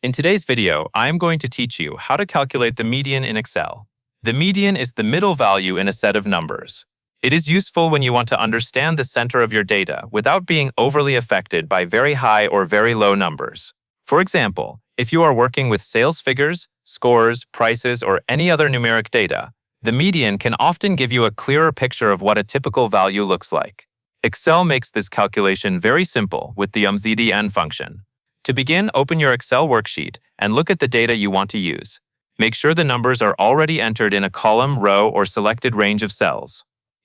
In today's video, I am going to teach you how to calculate the median in Excel. The median is the middle value in a set of numbers. It is useful when you want to understand the center of your data without being overly affected by very high or very low numbers. For example, if you are working with sales figures, scores, prices, or any other numeric data, the median can often give you a clearer picture of what a typical value looks like. Excel makes this calculation very simple with the MZDN function. To begin, open your Excel worksheet and look at the data you want to use. Make sure the numbers are already entered in a column, row, or selected range of cells.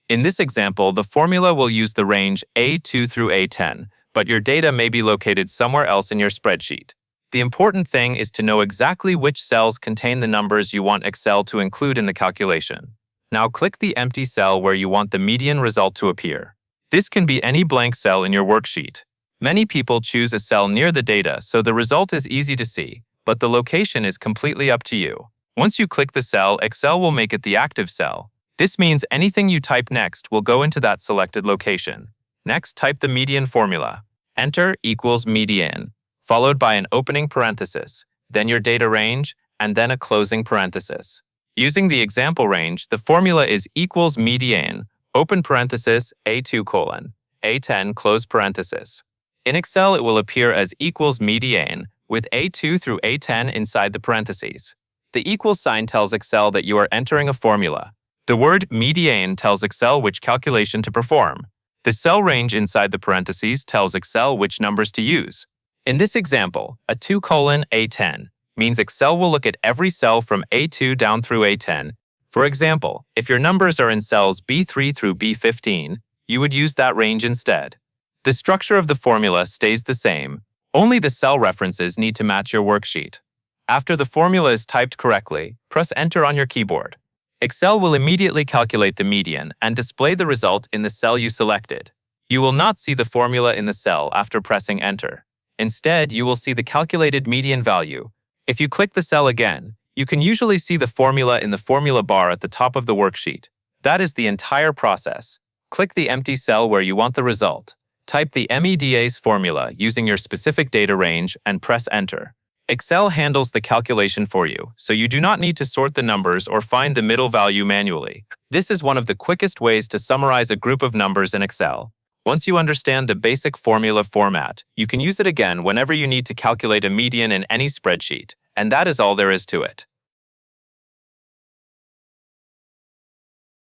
In this example, the formula will use the range A2 through A10, but your data may be located somewhere else in your spreadsheet. The important thing is to know exactly which cells contain the numbers you want Excel to include in the calculation. Now click the empty cell where you want the median result to appear. This can be any blank cell in your worksheet. Many people choose a cell near the data, so the result is easy to see, but the location is completely up to you. Once you click the cell, Excel will make it the active cell. This means anything you type next will go into that selected location. Next, type the median formula. Enter equals median, followed by an opening parenthesis, then your data range, and then a closing parenthesis. Using the example range, the formula is equals median, open parenthesis, A2 colon, A10 close parenthesis. In Excel, it will appear as equals median, with A2 through A10 inside the parentheses. The equals sign tells Excel that you are entering a formula. The word median tells Excel which calculation to perform. The cell range inside the parentheses tells Excel which numbers to use. In this example, a 2 colon A10 means Excel will look at every cell from A2 down through A10. For example, if your numbers are in cells B3 through B15, you would use that range instead. The structure of the formula stays the same, only the cell references need to match your worksheet. After the formula is typed correctly, press Enter on your keyboard. Excel will immediately calculate the median and display the result in the cell you selected. You will not see the formula in the cell after pressing Enter. Instead, you will see the calculated median value. If you click the cell again, you can usually see the formula in the formula bar at the top of the worksheet. That is the entire process. Click the empty cell where you want the result. Type the MEDA's formula using your specific data range and press Enter. Excel handles the calculation for you, so you do not need to sort the numbers or find the middle value manually. This is one of the quickest ways to summarize a group of numbers in Excel. Once you understand the basic formula format, you can use it again whenever you need to calculate a median in any spreadsheet, and that is all there is to it.